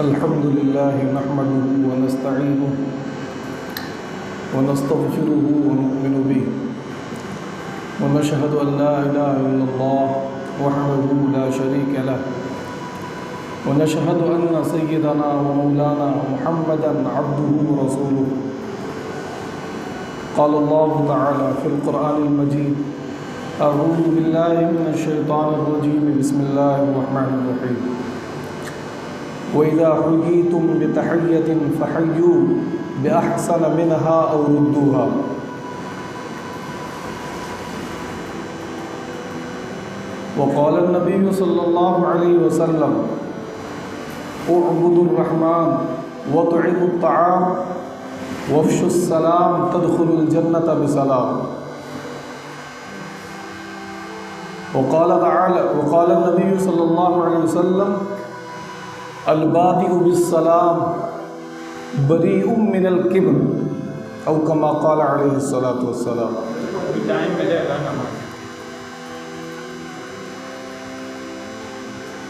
الحمد لله نحمده ونستعينه ونستغفره ونؤمن به ونشهد أن لا إله إلا الله وحده لا شريك له ونشهد أن سيدنا ومولانا محمدا عبده ورسوله. قال الله تعالى في القرآن المجيد: أعوذ بالله من الشيطان الرجيم بسم الله الرحمن الرحيم. وإذا حييتم بتحية فحيوا بأحسن منها أو ردوها. وقال النبي صلى الله عليه وسلم: اعبدوا الرحمن وطعموا الطعام وافشوا السلام تدخلوا الجنة بسلام. وقال النبي صلى الله عليه وسلم: البادئ بالسلام بریء من الکبر، او کما قال علیہ الصلاۃ والسلام.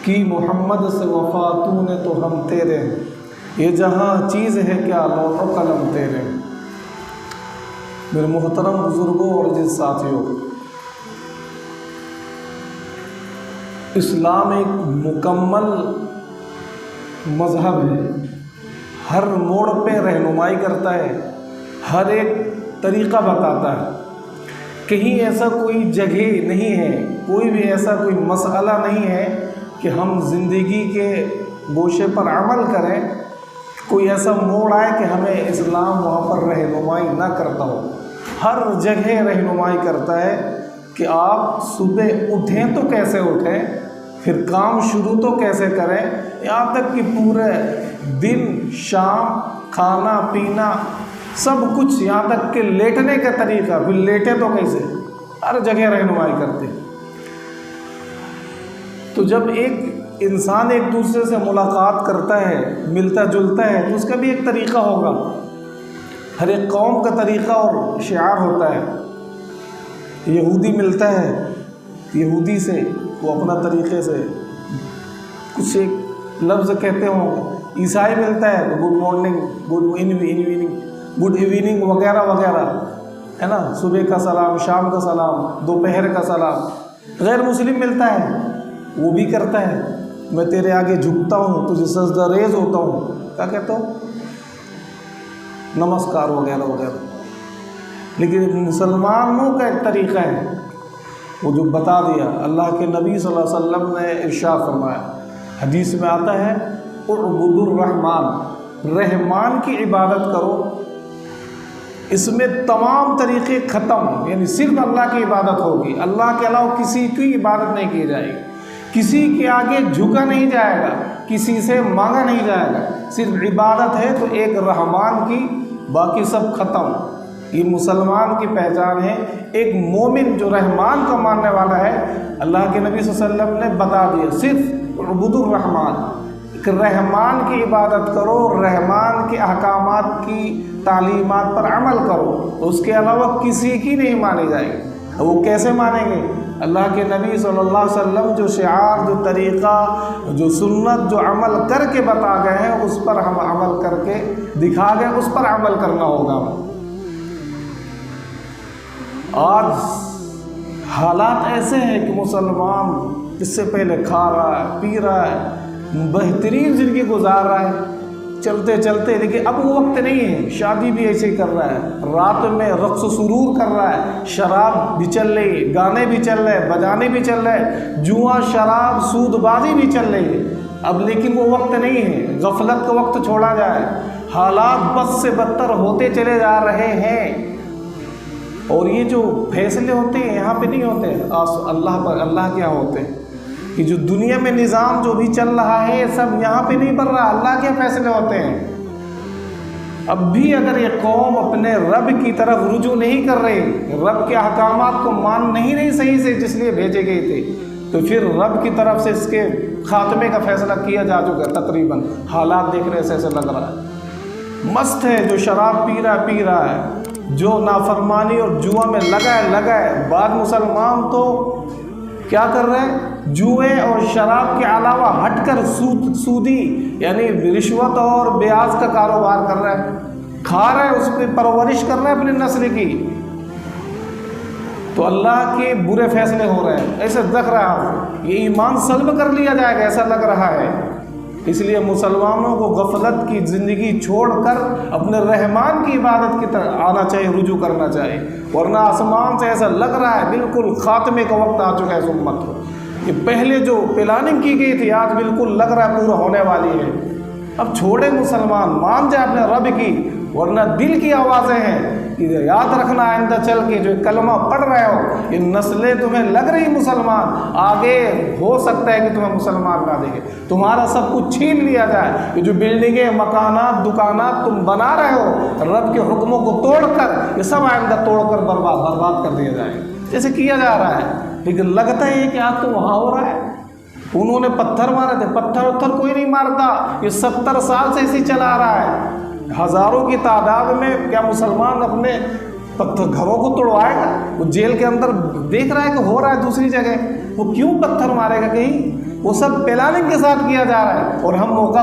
کی محمد سے وفا تو نے تو ہم تیرے، یہ جہاں چیز ہے کیا لوح و قلم تیرے. میرے محترم بزرگوں اور عزیز ساتھیوں، اسلام ایک مکمل مذہب ہے. ہر موڑ پہ رہنمائی کرتا ہے، ہر ایک طریقہ بتاتا ہے. کہیں ایسا کوئی جگہ نہیں ہے، کوئی بھی ایسا کوئی مسئلہ نہیں ہے کہ ہم زندگی کے گوشے پر عمل کریں، کوئی ایسا موڑ آئے کہ ہمیں اسلام وہاں پر رہنمائی نہ کرتا ہو. ہر جگہ رہنمائی کرتا ہے کہ آپ صبح اٹھیں تو کیسے اٹھیں، پھر کام شروع تو کیسے کریں، یہاں تک کہ پورے دن شام کھانا پینا سب کچھ، یہاں تک کہ لیٹنے کا طریقہ، پھر لیٹے تو کیسے، ہر جگہ رہنمائی کرتے. تو جب ایک انسان ایک دوسرے سے ملاقات کرتا ہے، ملتا جلتا ہے، تو اس کا بھی ایک طریقہ ہوگا. ہر ایک قوم کا طریقہ اور شعار ہوتا ہے. یہودی ملتا ہے، یہودی سے وہ اپنا طریقے سے کچھ ایک لفظ کہتے ہوں. عیسائی ملتا ہے تو گڈ مارننگ، گڈ ایوننگ وغیرہ وغیرہ، ہے نا. صبح کا سلام، شام کا سلام، دوپہر کا سلام. غیر مسلم ملتا ہے، وہ بھی کرتا ہے: میں تیرے آگے جھکتا ہوں، تجھے سجدہ ریز ہوتا ہوں. کیا کہتا ہوں؟ نمسکار وغیرہ وغیرہ. لیکن مسلمانوں کا ایک طریقہ ہے وہ جو بتا دیا. اللہ کے نبی صلی اللہ علیہ وسلم نے ارشاد فرمایا، حدیث میں آتا ہے: اعبدوا الرحمن، رحمان کی عبادت کرو. اس میں تمام طریقے ختم، یعنی صرف اللہ کی عبادت ہوگی. اللہ کے علاوہ کسی کی عبادت نہیں کی جائے گی، کسی کے آگے جھکا نہیں جائے گا، کسی سے مانگا نہیں جائے گا. صرف عبادت ہے تو ایک رحمان کی، باقی سب ختم. یہ مسلمان کی پہچان ہے. ایک مومن جو رحمان کو ماننے والا ہے، اللہ کے نبی صلی اللہ علیہ وسلم نے بتا دیا، صرف اعبدوا الرحمن، کہ رحمان کی عبادت کرو، رحمان کے احکامات کی تعلیمات پر عمل کرو. اس کے علاوہ کسی کی نہیں مانی جائے گی. وہ کیسے مانیں گے؟ اللہ کے نبی صلی اللہ علیہ وسلم جو شعار، جو طریقہ، جو سنت، جو عمل کر کے بتا گئے ہیں، اس پر ہم عمل کر کے دکھا گئے، اس پر عمل کرنا ہوگا. آج حالات ایسے ہیں کہ مسلمان اس سے پہلے کھا رہا ہے، پی رہا ہے، بہترین زندگی گزار رہا ہے چلتے چلتے، لیکن اب وہ وقت نہیں ہے. شادی بھی ایسے ہی کر رہا ہے، رات میں رقص و سرور کر رہا ہے، شراب بھی چل رہی ہے، گانے بھی چل رہے ہیں، بجانے بھی چل رہے ہیں، جوا، شراب، سود بازی بھی چل رہی ہے. اب لیکن وہ وقت نہیں ہے. غفلت کا وقت چھوڑا جائے. حالات بد سے بدتر ہوتے چلے جا رہے ہیں. اور یہ جو فیصلے ہوتے ہیں یہاں پہ نہیں ہوتے، اللہ پر، اللہ کے یہاں ہوتے ہیں. کہ جو دنیا میں نظام جو بھی چل رہا ہے یہ سب یہاں پہ نہیں بڑھ رہا، اللہ کے فیصلے ہوتے ہیں. اب بھی اگر یہ قوم اپنے رب کی طرف رجوع نہیں کر رہی، رب کے احکامات کو مان نہیں رہی صحیح سے جس لیے بھیجے گئے تھے، تو پھر رب کی طرف سے اس کے خاتمے کا فیصلہ کیا جا چکا ہے. تقریباً حالات دیکھ رہے ایسے لگ رہا ہے. مست ہے جو شراب پی رہا ہے، جو نافرمانی اور جوا میں لگا ہے. بعض مسلمان تو کیا کر رہے ہیں، جوئے اور شراب کے علاوہ ہٹ کر سودی یعنی رشوت اور بیاج کا کاروبار کر رہا ہے، کھا رہا ہے، اس پہ پرورش کر رہا ہے اپنی نسل کی، تو اللہ کے برے فیصلے ہو رہے ہیں. ایسے لگ رہا ہے یہ ایمان سلب کر لیا جائے گا، ایسا لگ رہا ہے. اس لیے مسلمانوں کو غفلت کی زندگی چھوڑ کر اپنے رحمان کی عبادت کی طرف آنا چاہیے، رجوع کرنا چاہیے، ورنہ آسمان سے ایسا لگ رہا ہے بالکل خاتمے کا وقت آ چکا ہے اس امت کو. کہ پہلے جو پلاننگ کی گئی تھی آج بالکل لگ رہا ہے پورا ہونے والی ہے. اب چھوڑے مسلمان، مان جائے اپنے رب کی، ورنہ دل کی آوازیں ہیں کہ یاد رکھنا آئندہ چل کے جو کلمہ پڑھ رہے ہو، یہ نسلیں تمہیں لگ رہی مسلمان، آگے ہو سکتا ہے کہ تمہیں مسلمان نہ دیکھے، تمہارا سب کچھ چھین لیا جائے. یہ جو بلڈنگیں، مکانات، دکانات تم بنا رہے ہو رب کے حکموں کو توڑ کر، یہ سب آئندہ توڑ کر برباد کر دیا جائے جیسے کیا جا رہا ہے. لیکن لگتا ہے کہ آج تو وہاں ہو رہا ہے. انہوں نے پتھر مارے تھے، پتھر کوئی نہیں مارتا، یہ 70 سال سے اسی چلا رہا ہے. ہزاروں کی تعداد میں کیا مسلمان اپنے پتھر گھروں کو توڑوائے گا؟ وہ جیل کے اندر دیکھ رہا ہے کہ ہو رہا ہے دوسری جگہ، وہ کیوں پتھر مارے گا کہیں؟ وہ سب پلاننگ کے ساتھ کیا جا رہا ہے اور ہم موقع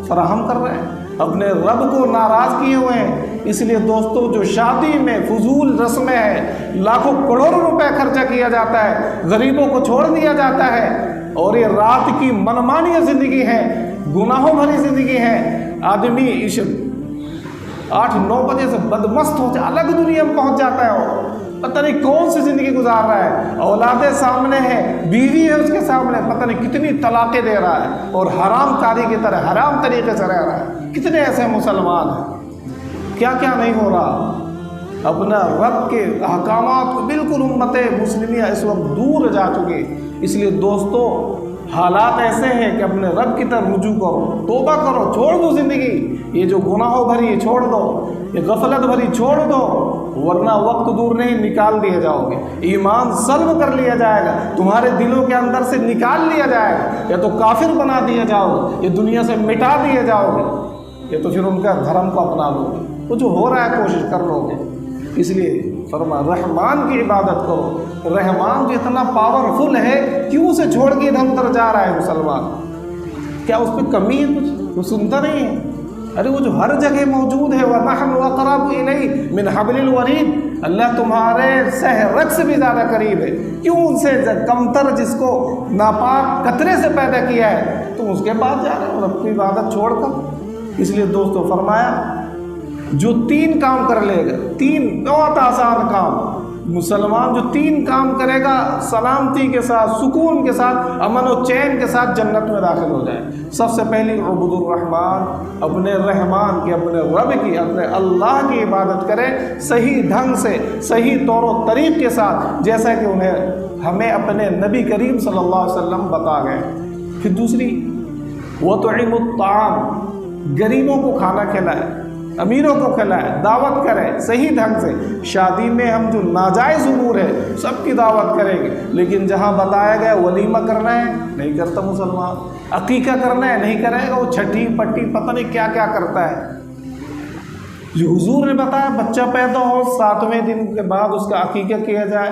فراہم کر رہے ہیں، اپنے رب کو ناراض کیے ہوئے ہیں. اس لیے دوستو، جو شادی میں فضول رسمیں ہیں، لاکھوں کروڑوں روپے خرچہ کیا جاتا ہے، غریبوں کو چھوڑ دیا جاتا ہے، اور یہ رات کی منمانی زندگی ہے، گناہوں بھری زندگی ہے. آدمی 8-9 بجے سے بدمست ہو جائے، الگ دنیا میں پہنچ جاتا ہے، وہ پتہ نہیں کون سی زندگی گزار رہا ہے. اولادیں سامنے ہیں، بیوی ہے اس کے سامنے، پتہ نہیں کتنی طلاقیں دے رہا ہے اور حرام کاری کی طرح حرام طریقے سے رہ رہا ہے. کتنے ایسے مسلمان ہیں، کیا کیا نہیں ہو رہا. اپنا رب کے احکامات کو بالکل امت مسلمیہ اس وقت دور جا چکے. اس لیے دوستو، حالات ایسے ہیں کہ اپنے رب کی طرف رجوع کرو، توبہ کرو، چھوڑ دو زندگی، یہ جو گناہوں بھری یہ چھوڑ دو، یہ غفلت بھری چھوڑ دو، ورنہ وقت دور نہیں، نکال دیے جاؤ گے. ایمان سلب کر لیا جائے گا، تمہارے دلوں کے اندر سے نکال لیا جائے گا، یا تو کافر بنا دیا جاؤ گے، یہ دنیا سے مٹا دیے جاؤ گے، یا تو پھر ان کا دھرم کو اپنا لو گے. وہ جو ہو رہا ہے کوشش کر لو گے. اس لیے فرما رحمان کی عبادت کرو. رحمان جو اتنا پاورفل ہے، کیوں اسے چھوڑ کے ادھر ادھر جا رہا ہے مسلمان؟ کیا اس پہ کمی ہے کچھ؟ وہ سنتا نہیں ہے؟ ارے وہ جو ہر جگہ موجود ہے، وَنَحْنُ أَقْرَبُ إِلَيْهِ مِنْ حَبْلِ الْوَرِيدِ، اللہ تمہارے سہ رگ سے بھی زیادہ قریب ہے. کیوں ان سے کمتر جس کو ناپاک قطرے سے پیدا کیا ہے تم اس کے بعد جا رہے ہو اپنی عبادت چھوڑ کر؟ اس لیے دوستو فرمایا، جو 3 کام کر لے گا، 3 بہت آسان کام، مسلمان جو 3 کام کرے گا، سلامتی کے ساتھ، سکون کے ساتھ، امن و چین کے ساتھ جنت میں داخل ہو جائے. سب سے پہلی عبد الرحمان، اپنے رحمان کی، اپنے رب کی، اپنے اللہ کی عبادت کرے صحیح ڈھنگ سے، صحیح طور و طریق کے ساتھ، جیسا کہ ہمیں اپنے نبی کریم صلی اللہ علیہ وسلم بتا گئے. پھر دوسری، وَطْعِمُ الطَّعَامِ، غریبوں کو کھانا کھلائے، امیروں کو کھلائے، دعوت کرے صحیح ڈھنگ سے. شادی میں ہم جو ناجائز امور ہے سب کی دعوت کریں گے، لیکن جہاں بتایا گیا ولیمہ کرنا ہے نہیں کرتا مسلمان، عقیقہ کرنا ہے نہیں کرے گا، وہ چھٹی پٹی پتہ نہیں کیا کیا کرتا ہے. جو حضور نے بتایا بچہ پیدا ہو 7ویں دن کے بعد اس کا عقیقہ کیا جائے،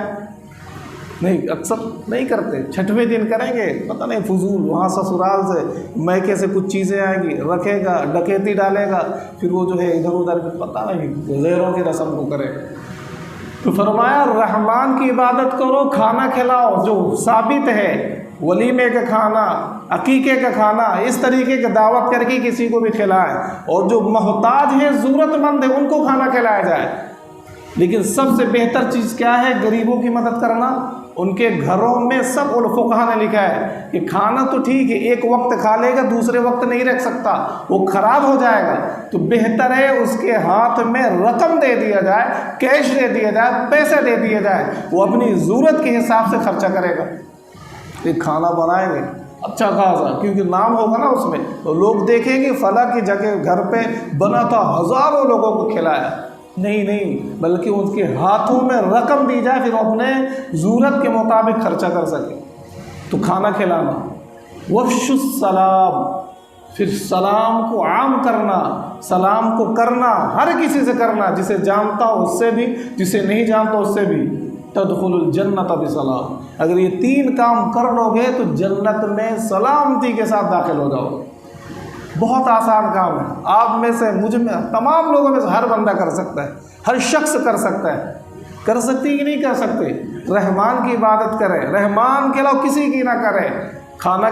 نہیں، اکثر نہیں کرتے. 6ویں دن کریں گے، پتہ نہیں فضول، وہاں سسرال سے میکے سے کچھ چیزیں آئیں گی، رکھے گا، ڈکیتی ڈالے گا، پھر وہ جو ہے ادھر ادھر پتہ نہیں غیروں کی رسم کو کرے. تو فرمایا رحمان کی عبادت کرو، کھانا کھلاؤ جو ثابت ہے، ولیمے کا کھانا، عقیقے کا کھانا، اس طریقے کی دعوت کر کے کسی کو بھی کھلائیں، اور جو محتاج ہیں، ضرورت مند ہیں، ان کو کھانا کھلایا جائے. لیکن سب سے بہتر چیز کیا ہے؟ غریبوں کی مدد کرنا. ان کے گھروں میں سب فقہا نے لکھا ہے کہ کھانا تو ٹھیک ہے، ایک وقت کھا لے گا، دوسرے وقت نہیں رکھ سکتا، وہ خراب ہو جائے گا، تو بہتر ہے اس کے ہاتھ میں رقم دے دیا جائے، کیش دے دیا جائے، پیسے دے دیے جائے، وہ اپنی ضرورت کے حساب سے خرچہ کرے گا. ایک کھانا بنائیں گے اچھا خاصا، کیونکہ نام ہوگا نا اس میں، تو لوگ دیکھیں گے فلاں کی جگہ گھر پہ بنا تھا، ہزاروں لوگوں کو کھلایا. نہیں، بلکہ ان کے ہاتھوں میں رقم دی جائے، پھر وہ اپنے ضرورت کے مطابق خرچہ کر سکے. تو کھانا کھلانا. وفش السلام، پھر سلام کو عام کرنا، سلام کو کرنا، ہر کسی سے کرنا، جسے جانتا ہو اس سے بھی، جسے نہیں جانتا اس سے بھی. تدخل الجنت بسلام، اگر یہ 3 کام کر لو گے تو جنت میں سلامتی کے ساتھ داخل ہو جاؤ۔ بہت آسان کام ہے، آپ میں سے، مجھ میں، تمام لوگوں میں سے ہر بندہ کر سکتا ہے، ہر شخص کر سکتا ہے۔ کر سکتی کہ نہیں کر سکتے؟ رحمان کی عبادت کرے، رحمان کے علاوہ کسی کی نہ کرے۔ کھانا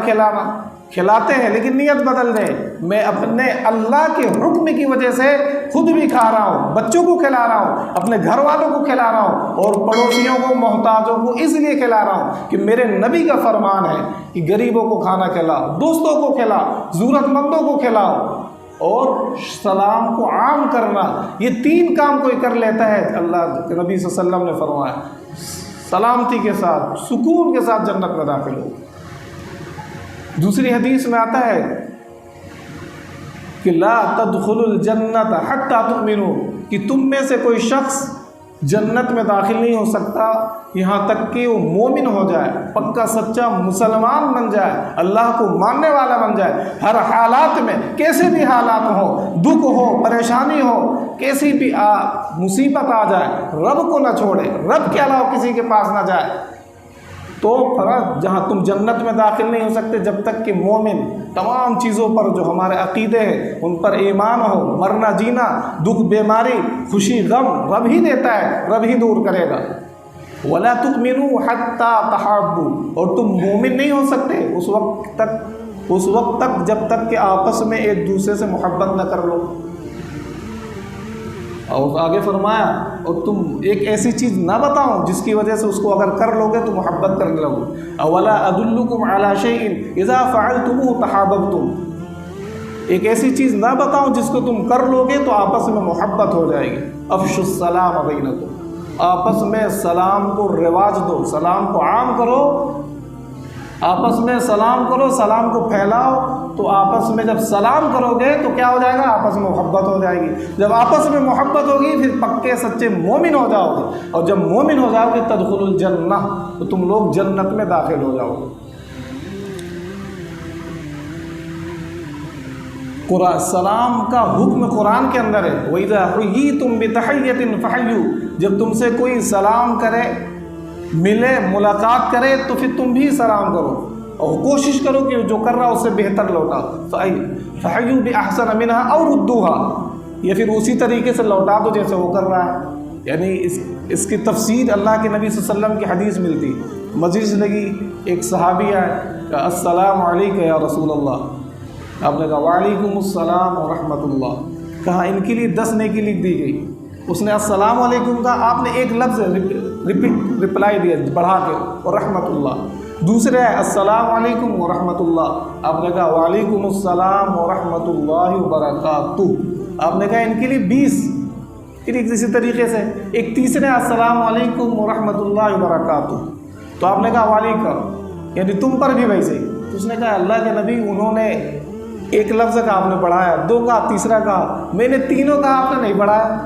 کھلاتے ہیں لیکن نیت بدل دیں، میں اپنے اللہ کے حکم کی وجہ سے خود بھی کھا رہا ہوں، بچوں کو کھلا رہا ہوں، اپنے گھر والوں کو کھلا رہا ہوں، اور پڑوسیوں کو، محتاجوں کو اس لیے کھلا رہا ہوں کہ میرے نبی کا فرمان ہے کہ غریبوں کو کھانا کھلاؤ، دوستوں کو کھلاؤ، ضرورت مندوں کو کھلاؤ، اور سلام کو عام کرنا۔ یہ 3 کام کوئی کر لیتا ہے، اللہ کے نبی صلی اللہ علیہ وسلم نے فرمایا سلامتی کے ساتھ، سکون کے ساتھ جنت میں داخل ہو۔ دوسری حدیث میں آتا ہے کہ لا تدخلوا الجنت حتی تؤمنوا، کہ تم میں سے کوئی شخص جنت میں داخل نہیں ہو سکتا یہاں تک کہ وہ مومن ہو جائے، پکا سچا مسلمان بن جائے، اللہ کو ماننے والا بن جائے، ہر حالات میں، کیسے بھی حالات ہو، دکھ ہو، پریشانی ہو، کیسی بھی مصیبت آ جائے، رب کو نہ چھوڑے، رب کے علاوہ کسی کے پاس نہ جائے۔ تو فرض جہاں تم جنت میں داخل نہیں ہو سکتے جب تک کہ مومن تمام چیزوں پر جو ہمارے عقیدے ہیں ان پر ایمان ہو، مرنا جینا، دکھ بیماری، خوشی غم رب ہی دیتا ہے، رب ہی دور کرے گا۔ وَلَا تُؤْمِنُوا حَتَّى تَحَابُّوا، اور تم مومن نہیں ہو سکتے اس وقت تک جب تک کہ آپس میں ایک دوسرے سے محبت نہ کر لو۔ اور آگے فرمایا اور تم ایک ایسی چیز نہ بتاؤ جس کی وجہ سے اس کو اگر کر لو گے تو محبت کرنے لگو۔ اولا ادلکم علی شیء اذا فعلتموه تحاببتم، ایک ایسی چیز نہ بتاؤ جس کو تم کر لو گے تو آپس میں محبت ہو جائے گی۔ افشوا السلام بینکم، آپس میں سلام کو رواج دو، سلام کو عام کرو، آپس میں سلام کرو، سلام کو پھیلاؤ، تو آپس میں جب سلام کرو گے تو کیا ہو جائے گا؟ آپس میں محبت ہو جائے گی۔ جب آپس میں محبت ہوگی پھر پکے سچے مومن ہو جاؤ گے، اور جب مومن ہو جاؤ گے تدخل الجنہ، تو تم لوگ جنت میں داخل ہو جاؤ گے۔ قرآن سلام کا حکم قرآن کے اندر ہے، وَإِذَا حُيِّيتُم بِتَحِيَّةٍ فَحَيُّوا، جب تم سے کوئی سلام کرے، ملے، ملاقات کرے تو پھر تم بھی سلام کرو، اور کوشش کرو کہ جو کر رہا اس سے بہتر لوٹا۔ فَحَيُّوا بِأَحْسَنَ مِنْهَا أَوْ رُدُّوهَا، یا پھر اسی طریقے سے لوٹا دو جیسے وہ کر رہا ہے۔ یعنی اس کی تفسیر اللہ کے نبی صلی اللہ علیہ وسلم کی حدیث ملتی۔ مزید لگی ایک صحابی آئے کہ السلام علیکم یا رسول اللہ، آپ نے کہا وعلیکم السلام ورحمۃ اللہ، کہا ان کے لیے 10 نیکی لکھ دی گئی۔ اس نے السلام علیکم کہا، آپ نے ایک لفظ رپلائی دیا بڑھا کے، اور رحمۃ اللہ۔ دوسرے ہے السلام علیکم ورحمۃ اللہ، آپ نے کہا وعلیکم السلام ورحمۃ اللہ وبرکاتہ، آپ نے کہا ان کے لیے 20۔ پھر اسی طریقے سے ایک تیسرے السلام علیکم ورحمۃ اللہ وبرکاتہ، تو آپ نے کہا وعلیکم، یعنی تم پر بھی ویسے ہی۔ تو اس نے کہا اللہ کے نبی انہوں نے ایک لفظ کا آپ نے بڑھایا، 2 کا، تیسرا کہا، میں نے تینوں کا آپ نے نہیں بڑھایا۔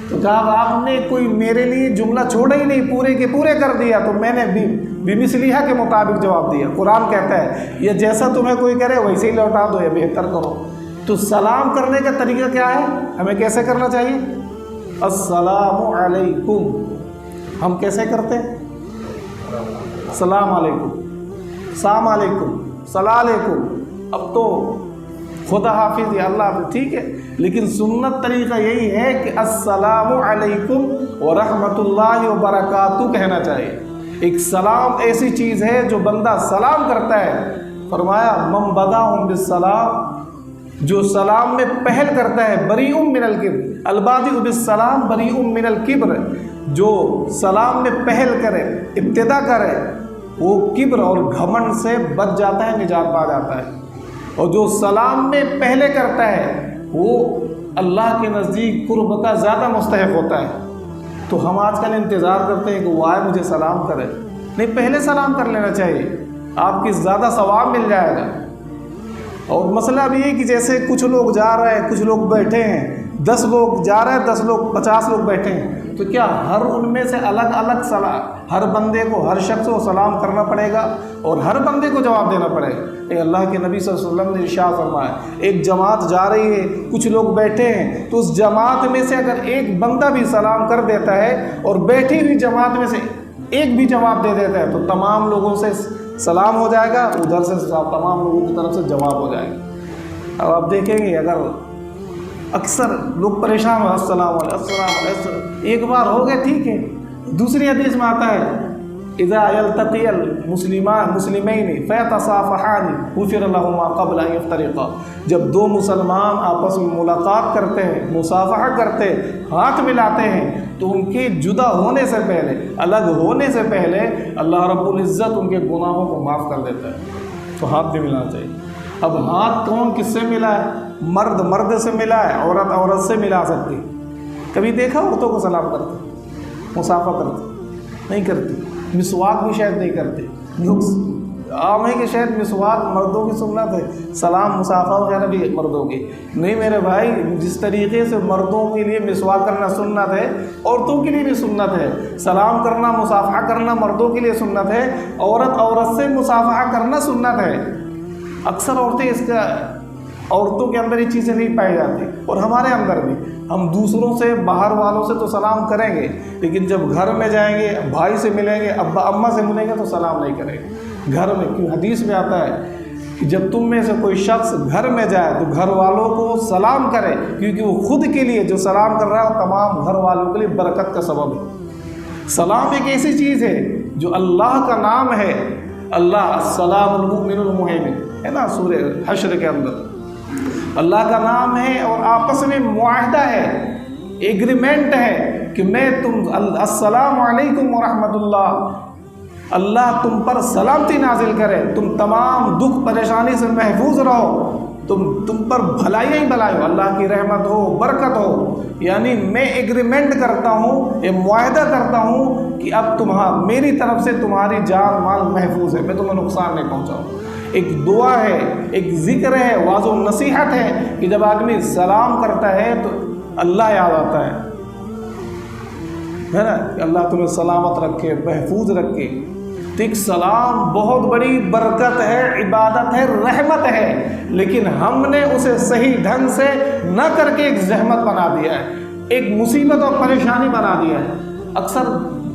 تو کہا آپ نے کوئی میرے لیے جملہ چھوڑا ہی نہیں، پورے کے پورے کر دیا، تو میں نے بمثلہ کے مطابق جواب دیا۔ قرآن کہتا ہے یہ جیسا تمہیں کوئی کرے ویسے ہی لوٹا دو یا بہتر کرو۔ تو سلام کرنے کا طریقہ کیا ہے، ہمیں کیسے کرنا چاہیے؟ السلام علیکم، ہم کیسے کرتے ہیں؟ السلام علیکم، السلام علیکم، السلام علیکم۔ اب تو خدا حافظ یا اللہ حافظ ٹھیک ہے، لیکن سنت طریقہ یہی ہے کہ السلام علیکم ورحمۃ اللہ وبرکاتہ کہنا چاہیے۔ ایک سلام ایسی چیز ہے جو بندہ سلام کرتا ہے، فرمایا من بداهم بالسلام، جو سلام میں پہل کرتا ہے، بریء من الکبر، البادئ بالسلام بریء من الکبر، جو سلام میں پہل کرے، ابتدا کرے، وہ کبر اور گھمنڈ سے بچ جاتا ہے، نجات پا جاتا ہے۔ اور جو سلام میں پہلے کرتا ہے وہ اللہ کے نزدیک قرب کا زیادہ مستحق ہوتا ہے۔ تو ہم آج کل انتظار کرتے ہیں کہ وہ آئے مجھے سلام کرے، نہیں، پہلے سلام کر لینا چاہیے، آپ کی زیادہ ثواب مل جائے گا۔ اور مسئلہ بھی یہ کہ جیسے کچھ لوگ جا رہے ہیں، کچھ لوگ بیٹھے ہیں، 10 لوگ جا رہے ہیں، 10 لوگ 50 لوگ بیٹھے ہیں، تو کیا ہر ان میں سے الگ الگ ہر بندے کو، ہر شخص کو سلام کرنا پڑے گا اور ہر بندے کو جواب دینا پڑے گا؟ اللہ کے نبی صلی اللہ علیہ وسلم نے ارشاد فرمایا، ایک جماعت جا رہی ہے، کچھ لوگ بیٹھے ہیں، تو اس جماعت میں سے اگر ایک بندہ بھی سلام کر دیتا ہے اور بیٹھی ہوئی جماعت میں سے ایک بھی جواب دے دیتا ہے تو تمام لوگوں سے سلام ہو جائے گا، ادھر سے تمام لوگوں کی طرف سے جواب ہو جائے گا۔ اب آپ دیکھیں گے اگر اکثر لوگ پریشان ہو، السلام علیکم السلام علیکم، ایک بار ہو گئے ٹھیک ہے۔ دوسری حدیث میں آتا ہے اذا یلتقی المسلمین فیتصافحان غفر لہما قبل ان یفترقا، جب دو مسلمان آپس میں ملاقات کرتے ہیں، مصافحہ کرتے ہیں، ہاتھ ملاتے ہیں، تو ان کے جدا ہونے سے پہلے، الگ ہونے سے پہلے اللہ رب العزت ان کے گناہوں کو معاف کر دیتا ہے۔ تو ہاتھ بھی ملانا چاہیے۔ اب ہاتھ کون کس سے ملا ہے؟ مرد مرد سے ملا ہے، عورت عورت سے ملا سکتی۔ کبھی دیکھا عورتوں کو سلام کرتے، مصافحہ کرتے؟ نہیں کرتی۔ مسواک بھی شاید نہیں کرتے لوگ، عام ہے کہ شاید مسواک مردوں کی سنت ہے، سلام مصافحہ وغیرہ بھی مردوں کی نہیں۔ میرے بھائی، جس طریقے سے مردوں کے لیے مسواک کرنا سنت ہے، عورتوں کے لیے بھی سنت ہے۔ سلام کرنا، مصافحہ کرنا مردوں کے لیے سنت ہے، عورت عورت سے مصافحہ کرنا سنت ہے۔ اکثر عورتوں کے اندر یہ چیزیں نہیں پائی جاتی، اور ہمارے اندر بھی۔ ہم دوسروں سے، باہر والوں سے تو سلام کریں گے، لیکن جب گھر میں جائیں گے، بھائی سے ملیں گے، ابا اماں سے ملیں گے تو سلام نہیں کریں گے گھر میں۔ کیوں؟ حدیث میں آتا ہے کہ جب تم میں سے کوئی شخص گھر میں جائے تو گھر والوں کو سلام کرے، کیونکہ وہ خود کے لیے جو سلام کر رہا ہے وہ تمام گھر والوں کے لیے برکت کا سبب ہے۔ سلام ایک ایسی چیز ہے جو اللہ کا نام ہے۔ اللہ السلام المؤمن المہیمن ہے نا سورہ حشر کے اندر، اللہ کا نام ہے، اور آپس میں معاہدہ ہے، ایگریمنٹ ہے کہ میں السلام علیکم ورحمۃ اللہ، اللہ تم پر سلامتی نازل کرے، تم تمام دکھ پریشانی سے محفوظ رہو، تم پر بھلائی ہی بھلائی ہو، اللہ کی رحمت ہو، برکت ہو۔ یعنی میں ایگریمنٹ کرتا ہوں، یہ معاہدہ کرتا ہوں کہ اب میری طرف سے تمہاری جان مال محفوظ ہے، میں تمہیں نقصان نہیں پہنچاؤں۔ ایک دعا ہے، ایک ذکر ہے، واعظ و نصیحت ہے کہ جب آدمی سلام کرتا ہے تو اللہ یاد آتا ہے نا، کہ اللہ تمہیں سلامت رکھے، محفوظ رکھے۔ تو ایک سلام بہت بڑی برکت ہے، عبادت ہے، رحمت ہے، لیکن ہم نے اسے صحیح ڈھنگ سے نہ کر کے ایک زحمت بنا دیا ہے، ایک مصیبت اور پریشانی بنا دیا ہے۔ اکثر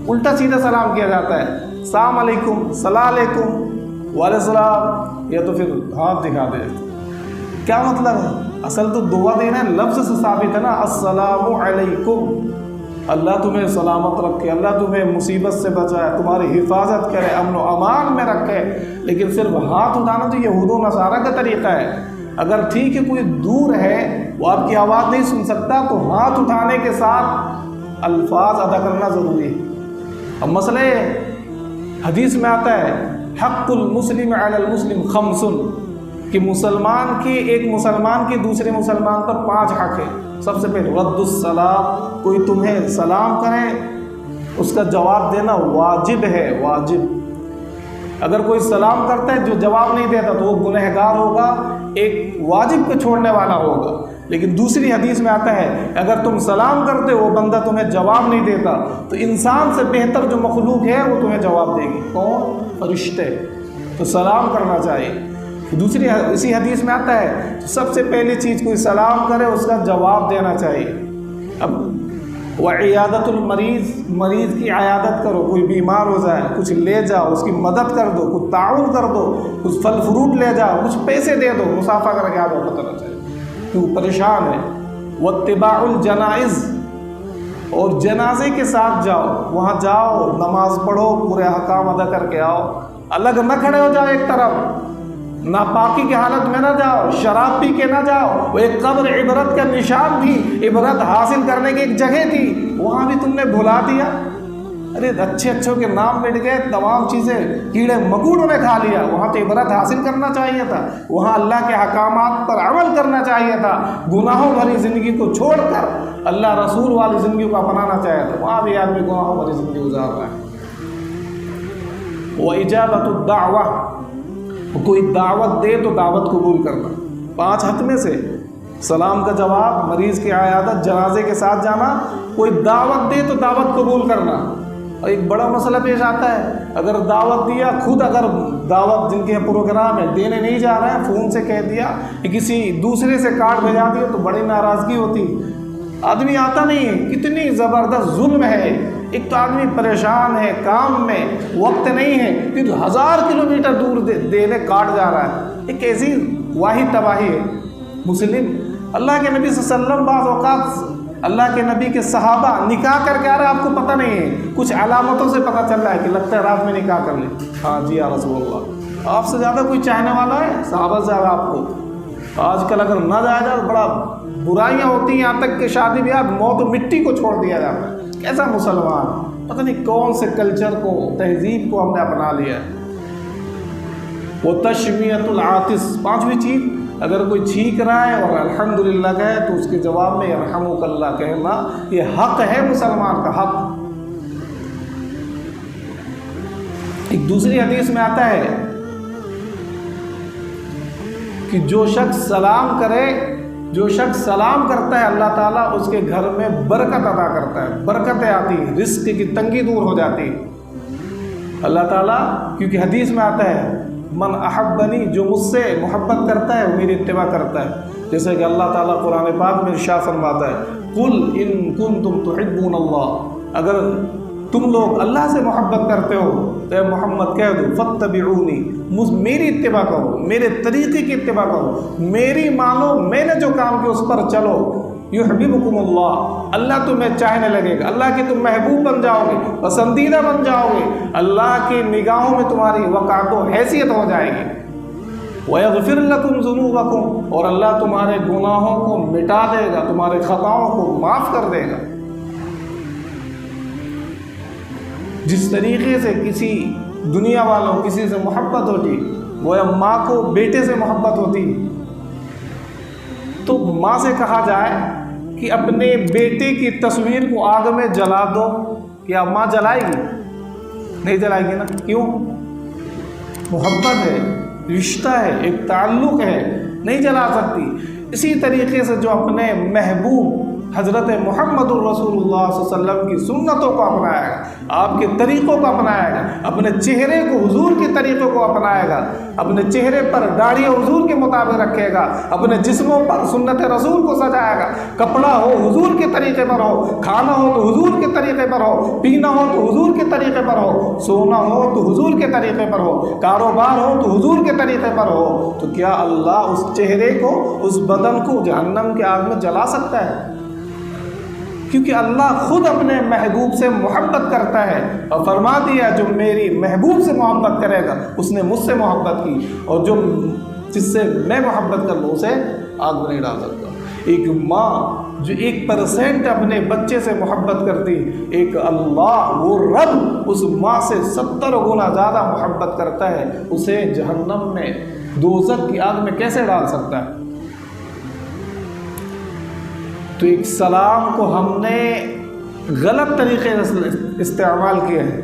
الٹا سیدھا سلام کیا جاتا ہے، السلام علیکم، السلام علیکم، وعلیکم السلام، یا تو پھر ہاتھ دکھا دے۔ کیا مطلب ہے؟ اصل تو دعا دینا ہے، لفظ سے ثابت ہے نا، السلام علیکم، اللہ تمہیں سلامت رکھے، اللہ تمہیں مصیبت سے بچائے، تمہاری حفاظت کرے، امن و امان میں رکھے۔ لیکن صرف ہاتھ اٹھانا تو یہود و نصارہ کا طریقہ ہے۔ اگر ٹھیک ہے کوئی دور ہے، وہ آپ کی آواز نہیں سن سکتا، تو ہاتھ اٹھانے کے ساتھ الفاظ ادا کرنا ضروری ہے۔ اب مسئلہ حدیث میں آتا ہے حق المسلم علی المسلم خمس، کہ ایک مسلمان کی دوسرے مسلمان پر 5 حق ہے۔ سب سے پہلے رد السلام، کوئی تمہیں سلام کرے اس کا جواب دینا واجب ہے، واجب۔ اگر کوئی سلام کرتا ہے جو جواب نہیں دیتا تو وہ گنہگار ہوگا، ایک واجب کو چھوڑنے والا ہوگا۔ لیکن دوسری حدیث میں آتا ہے اگر تم سلام کرتے وہ بندہ تمہیں جواب نہیں دیتا تو انسان سے بہتر جو مخلوق ہے وہ تمہیں جواب دے گی۔ کون؟ فرشتے۔ تو سلام کرنا چاہیے۔ دوسری اسی حدیث میں آتا ہے سب سے پہلی چیز کوئی سلام کرے اس کا جواب دینا چاہیے۔ اب وعیادت المریض، مریض کی عیادت کرو، کوئی بیمار ہو جائے کچھ لے جاؤ، اس کی مدد کر دو، کچھ تعاون کر دو، کچھ پھل فروٹ لے جاؤ، کچھ پیسے دے دو، مصافحہ کر کے آ جاؤ، پتہ نہ چاہیے کہ وہ پریشان ہے۔ واتباع الجنائز، اور جنازے کے ساتھ جاؤ، وہاں جاؤ، نماز پڑھو، پورے احکام ادا کر کے آؤ، الگ نہ کھڑے ہو جاؤ ایک طرف، ناپاکی کی حالت میں نہ جاؤ، شراب پی کے نہ جاؤ۔ وہ ایک قبر عبرت کا نشان تھی، عبرت حاصل کرنے کی ایک جگہ تھی، وہاں بھی تم نے بھلا دیا۔ ارے اچھے اچھوں کے نام مٹ گئے، تمام چیزیں کیڑے مکوڑوں نے کھا لیا، وہاں تو عبرت حاصل کرنا چاہیے تھا، وہاں اللہ کے احکامات پر عمل کرنا چاہیے تھا، گناہوں بھری زندگی کو چھوڑ کر اللہ رسول والی زندگی کو اپنانا چاہیے تھا، وہاں بھی آدمی گناہوں بھری زندگی گزار رہا ہے۔ وإجابة الدعوة، کوئی دعوت دے تو دعوت قبول کرنا۔ 5 حق میں سے سلام کا جواب، مریض کی عیادت، جنازے کے ساتھ جانا، کوئی دعوت دے تو دعوت قبول کرنا۔ اور ایک بڑا مسئلہ پیش آتا ہے، اگر دعوت دیا، خود اگر دعوت جن کے پروگرام ہے دینے نہیں جا رہے ہیں، فون سے کہہ دیا کہ کسی دوسرے سے کارڈ بھیجا دیا تو بڑی ناراضگی ہوتی، آدمی آتا نہیں ہے۔ کتنی زبردست ظلم ہے، ایک تو آدمی پریشان ہے، کام میں وقت نہیں ہے، پھر 1000 کلومیٹر دور دینے کارڈ جا رہا ہے، ایک ایسی واحد تباہی ہے۔ مسلم اللہ کے نبی صلی اللہ علیہ وسلم بعض اوقات اللہ کے نبی کے صحابہ نکاح کر کے آ رہے ہیں، آپ کو پتہ نہیں ہے، کچھ علامتوں سے پتہ چل رہا ہے کہ لگتا ہے رات میں نکاح کر لیں، ہاں جی یا رسول اللہ، آپ سے زیادہ کوئی چاہنے والا ہے؟ صحابہ سے زیادہ آپ کو۔ آج کل اگر نہ جایا جائے بڑا برائیاں ہوتی ہیں، یہاں تک کہ شادی بیاہ موت و مٹی کو چھوڑ دیا جاتا ہے۔ کیسا مسلمان، پتہ نہیں کون سے کلچر کو، تہذیب کو ہم نے اپنا لیا ہے۔ وہ تشمیت العاطس، پانچویں چیز، اگر کوئی چھینک رہا ہے اور الحمدللہ کہے تو اس کے جواب میں یرحمک اللہ کہنا، یہ حق ہے مسلمان کا، حق۔ ایک دوسری حدیث میں آتا ہے کہ جو شخص سلام کرے، جو شخص سلام کرتا ہے، اللہ تعالیٰ اس کے گھر میں برکت عطا کرتا ہے، برکتیں آتی ہیں، رزق کی تنگی دور ہو جاتی ہے اللہ تعالیٰ، کیونکہ حدیث میں آتا ہے من احبنی، جو مجھ سے محبت کرتا ہے وہ میری اتباع کرتا ہے۔ جیسے کہ اللہ تعالیٰ قرآن پاک میں ارشاد فرماتا ہے قل ان کنتم تحبون اللہ، اگر تم لوگ اللہ سے محبت کرتے ہو تو اے محمد کہہ دو فاتبعونی، میری اتباع کرو، میرے طریقے کی اتباع کرو، میری مانو، میں نے جو کام کیا اس پر چلو، یحببکم اللہ، اللہ تمہیں چاہنے لگے گا، اللہ کے تم محبوب بن جاؤ گے، پسندیدہ بن جاؤ گے، اللہ کی نگاہوں میں تمہاری وقعت و حیثیت ہو جائے گی، وَيَغْفِرْ لَكُمْ ذُنُوبَكُمْ، اور اللہ تمہارے گناہوں کو مٹا دے گا، تمہارے خطاؤں کو معاف کر دے گا۔ جس طریقے سے کسی دنیا والوں کسی سے محبت ہوتی، وہ ماں کو بیٹے سے محبت ہوتی، تو ماں سے کہا جائے کہ اپنے بیٹے کی تصویر کو آگ میں جلا دو، کیا ماں جلائے گی؟ نہیں جلائے گی نا، کیوں؟ محبت ہے، رشتہ ہے، ایک تعلق ہے، نہیں جلا سکتی۔ اسی طریقے سے جو اپنے محبوب حضرت محمد الرسول اللہ صلی اللہ علیہ وسلم کی سنتوں کو اپنائے گا، آپ کے طریقوں کو اپنائے گا، اپنے چہرے کو حضور کے طریقوں کو اپنائے گا، اپنے چہرے پر داڑھی حضور کے مطابق رکھے گا، اپنے جسموں پر سنت رسول کو سجائے گا، کپڑا ہو حضور کے طریقے پر ہو، کھانا ہو تو حضور کے طریقے پر ہو، پینا ہو تو حضور کے طریقے پر ہو، سونا ہو تو حضور کے طریقے پر ہو، کاروبار ہو تو حضور کے طریقے پر ہو، تو کیا اللہ اس چہرے کو، اس بدن کو جہنم کی آگ میں جلا سکتا ہے؟ کیونکہ اللہ خود اپنے محبوب سے محبت کرتا ہے، اور فرما دیا جو میری محبوب سے محبت کرے گا اس نے مجھ سے محبت کی، اور جو جس سے میں محبت کر لوں اسے آگ میں نہیں ڈال سکتا۔ ایک ماں جو 1% اپنے بچے سے محبت کرتی، ایک اللہ وہ رب اس ماں سے 70 گنا زیادہ محبت کرتا ہے، اسے جہنم میں دوزخ کی آگ میں کیسے ڈال سکتا ہے؟ تو ایک سلام کو ہم نے غلط طریقے سے استعمال کیا ہے،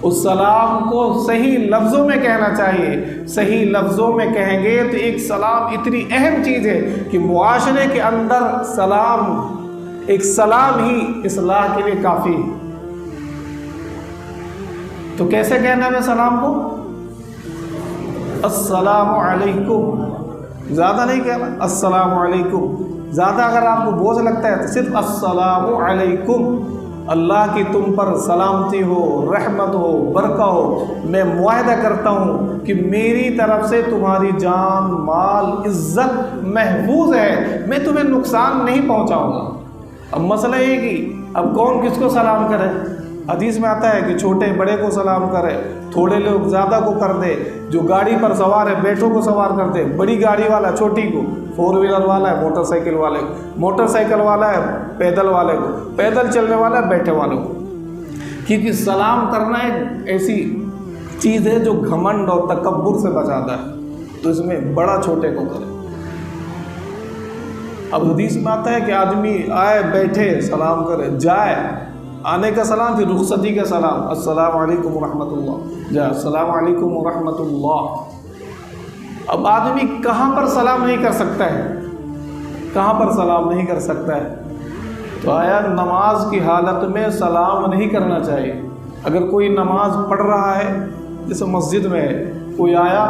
اس سلام کو صحیح لفظوں میں کہنا چاہیے، صحیح لفظوں میں کہیں گے تو ایک سلام اتنی اہم چیز ہے کہ معاشرے کے اندر سلام، ایک سلام ہی اصلاح کے لیے کافی ہے۔ تو کیسے کہنا ہے سلام کو؟ السلام علیکم، زیادہ نہیں کہنا السلام علیکم، زیادہ اگر آپ کو بوجھ لگتا ہے تو صرف السلام علیکم، اللہ کی تم پر سلامتی ہو، رحمت ہو، برکت ہو، میں معاہدہ کرتا ہوں کہ میری طرف سے تمہاری جان، مال، عزت محفوظ ہے، میں تمہیں نقصان نہیں پہنچاؤں گا۔ اب مسئلہ یہ کہ اب کون کس کو سلام کرے؟ حدیث میں آتا ہے کہ چھوٹے بڑے کو سلام کرے، تھوڑے لوگ زیادہ کو کر دے، جو گاڑی پر سوار ہے بیٹھوں کو سوار کر دے، بڑی گاڑی والا چھوٹی کو، 4 ویلر والا ہے موٹر سائیکل والے کو، موٹر سائیکل والا ہے پیدل والے کو، پیدل چلنے والا ہے بیٹھے والوں کو، کیونکہ سلام کرنا ایک ایسی چیز ہے جو گھمنڈ اور تکبر سے بچاتا ہے، تو اس میں بڑا چھوٹے کو کرے۔ اب حدیث میں آتا ہے کہ آدمی آئے بیٹھے سلام کرے، جائے آنے کا سلام، پھر رخصتی کا سلام، السلام علیکم ورحمۃ اللہ، جا السلام علیکم ورحمۃ اللہ۔ اب آدمی کہاں پر سلام نہیں کر سکتا ہے؟ کہاں پر سلام نہیں کر سکتا ہے؟ تو آیا نماز کی حالت میں سلام نہیں کرنا چاہیے۔ اگر کوئی نماز پڑھ رہا ہے، جیسے مسجد میں کوئی آیا،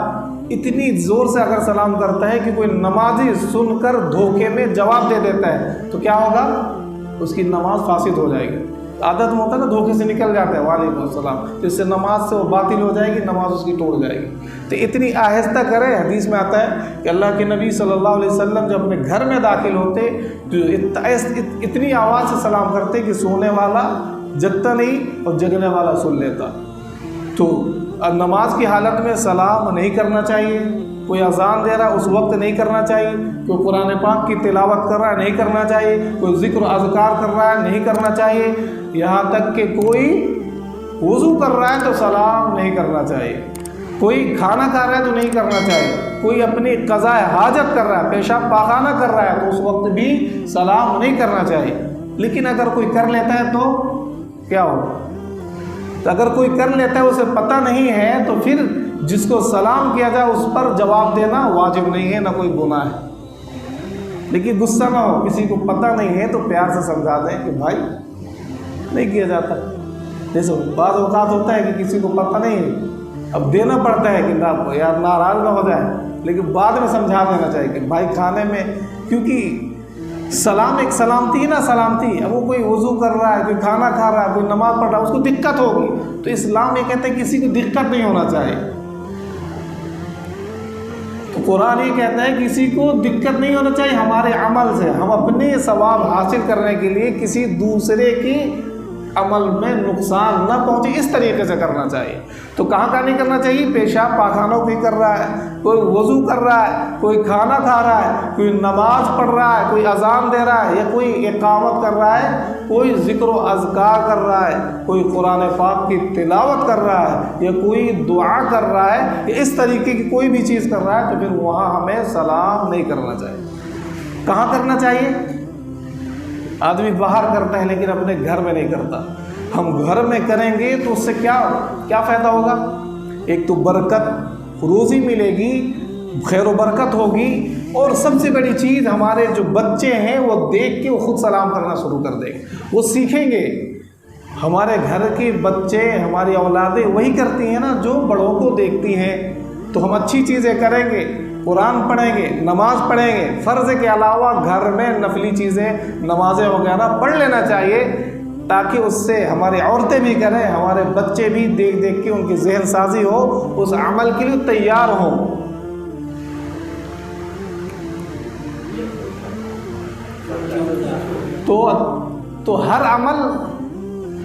اتنی زور سے اگر سلام کرتا ہے کہ کوئی نمازی سن کر دھوکے میں جواب دے دیتا ہے، تو کیا ہوگا؟ اس کی نماز فاسد ہو جائے گی۔ عادت میں ہوتا ہے نا، دھوکے سے نکل جاتا ہے وعلیکم السلام، تو اس سے نماز سے وہ باطل ہو جائے گی، نماز اس کی ٹوٹ جائے گی۔ تو اتنی آہستہ کرے۔ حدیث میں آتا ہے کہ اللہ کے نبی صلی اللہ علیہ وسلم جب اپنے گھر میں داخل ہوتے تو اتنی آواز سے سلام کرتے کہ سونے والا جگتا نہیں اور جگنے والا سن لیتا۔ تو نماز کی حالت میں سلام نہیں کرنا چاہیے۔ کوئی اذان دے رہا ہے اس وقت نہیں کرنا چاہیے، کوئی قرآن پاک کی تلاوت کر رہا ہے نہیں کرنا چاہیے، کوئی ذکر و اذکار کر رہا ہے نہیں کرنا چاہیے، یہاں تک کہ کوئی وضو کر رہا ہے تو سلام نہیں کرنا چاہیے، کوئی کھانا کھا رہا ہے تو نہیں کرنا چاہیے، کوئی اپنی قضاء حاجت کر رہا ہے، پیشاب پاخانہ کر رہا ہے تو اس وقت بھی سلام نہیں کرنا چاہیے۔ لیکن اگر کوئی کر لیتا ہے تو کیا ہوگا؟ تو اگر کوئی کر لیتا ہے اسے پتہ نہیں ہے تو پھر جس کو سلام کیا جائے اس پر جواب دینا واجب نہیں ہے، نہ کوئی گناہ ہے۔ لیکن غصہ نہ ہو، کسی کو پتہ نہیں ہے تو پیار سے سمجھا دیں کہ بھائی نہیں کیا جاتا۔ جیسے بعض اوقات ہوتا ہے کہ کسی کو پتہ نہیں ہے، اب دینا پڑتا ہے کہ یار ناراض نہ ہو جائے، لیکن بعد میں سمجھا دینا چاہیے کہ بھائی کھانے میں، کیونکہ سلام ایک سلامتی نا سلامتی۔ اب وہ کوئی وضو کر رہا ہے، کوئی کھانا کھا رہا ہے، کوئی نماز پڑھ رہا ہے، اس کو دقت ہوگی، تو اسلام یہ کہتا ہے کسی کو دقت نہیں ہونا چاہیے۔ تو قرآن یہ کہتا ہے کسی کو دقت نہیں ہونا چاہیے ہمارے عمل سے، ہم اپنے ثواب حاصل کرنے کے لیے کسی دوسرے کی عمل میں نقصان نہ پہنچے، اس طریقے سے کرنا چاہیے۔ تو کہاں نہیں کرنا چاہیے؟ پیشاب پاخانوں بھی کر رہا ہے، کوئی وضو کر رہا ہے، کوئی کھانا کھا رہا ہے، کوئی نماز پڑھ رہا ہے، کوئی اذان دے رہا ہے، یا کوئی اقامت کر رہا ہے، کوئی ذکر و اذکار کر رہا ہے، کوئی قرآن پاک کی تلاوت کر رہا ہے، یا کوئی دعا کر رہا ہے، یا اس طریقے کی کوئی بھی چیز کر رہا ہے، تو پھر وہاں ہمیں سلام نہیں کرنا چاہیے۔ کہاں کرنا چاہیے؟ آدمی باہر کرتا ہے لیکن اپنے گھر میں نہیں کرتا۔ ہم گھر میں کریں گے تو اس سے کیا فائدہ ہوگا؟ ایک تو برکت، روزی ملے گی، خیر و برکت ہوگی، اور سب سے بڑی چیز ہمارے جو بچے ہیں وہ دیکھ کے وہ خود سلام کرنا شروع کر دیں گے، وہ سیکھیں گے۔ ہمارے گھر کے بچے، ہماری اولادیں وہی کرتی ہیں نا جو بڑوں کو دیکھتی ہیں، تو ہم اچھی چیزیں کریں گے، قرآن پڑھیں گے، نماز پڑھیں گے، فرض کے علاوہ گھر میں نفلی چیزیں، نمازیں وغیرہ پڑھ لینا چاہیے، تاکہ اس سے ہماری عورتیں بھی کریں، ہمارے بچے بھی دیکھ دیکھ کے ان کی ذہن سازی ہو، اس عمل کے لیے تیار ہوں۔ تو ہر عمل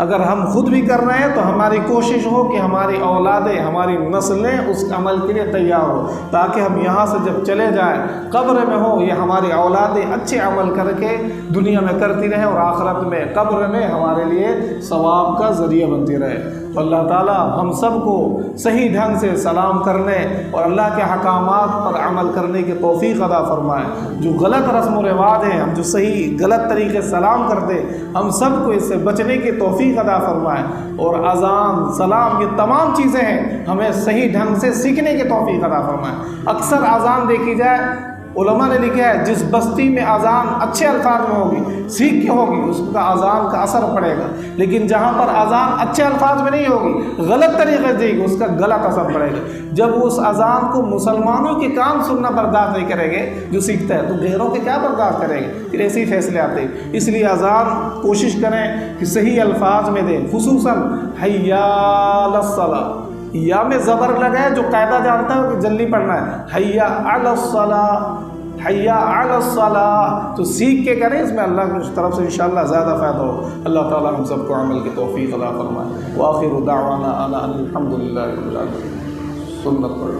اگر ہم خود بھی کر رہے ہیں تو ہماری کوشش ہو کہ ہماری اولادیں، ہماری نسلیں اس عمل کے لیے تیار ہو، تاکہ ہم یہاں سے جب چلے جائیں قبر میں ہو، یہ ہماری اولادیں اچھے عمل کر کے دنیا میں کرتی رہیں اور آخرت میں قبر میں ہمارے لیے ثواب کا ذریعہ بنتی رہے۔ تو اللہ تعالیٰ ہم سب کو صحیح ڈھنگ سے سلام کرنے اور اللہ کے احکامات پر عمل کرنے کی توفیق عطا فرمائے۔ جو غلط رسم و رواج ہیں، ہم جو صحیح غلط طریقے سے سلام کرتے، ہم سب کو اس سے بچنے کی توفیق عطا فرمائے، اور اذان، سلام، یہ تمام چیزیں ہیں ہمیں صحیح ڈھنگ سے سیکھنے کی توفیق عطا فرمائے۔ اکثر اذان دیکھی جائے، علماء نے لکھا ہے جس بستی میں اذان اچھے الفاظ میں ہوگی، سیکھ کے ہوگی، اس کا اذان کا اثر پڑے گا، لیکن جہاں پر اذان اچھے الفاظ میں نہیں ہوگی، غلط طریقے سے اس کا غلط اثر پڑے گا۔ جب اس اذان کو مسلمانوں کے کام سننا برداشت نہیں کریں گے جو سیکھتا ہے، تو غیروں کے کیا برداشت کریں گے؟ پھر ایسے ہی فیصلے آتے ہیں۔ اس لیے اذان کوشش کریں کہ صحیح الفاظ میں دیں، خصوصاً حی علی الصلاۃ، یا میں زبر لگائے، جو قاعدہ جانتا ہے کہ جلدی پڑھنا ہے، حی علی الصلاۃ، حی علی الصلاۃ، تو سیکھ کے کریں، اس میں اللہ کی طرف سے انشاءاللہ زیادہ فائدہ ہو۔ اللہ تعالی ہم سب کو عمل کی توفیق عطا فرمائے۔ وآخر دعوانا ان الحمد للہ رب العالمین۔ سنت پڑھ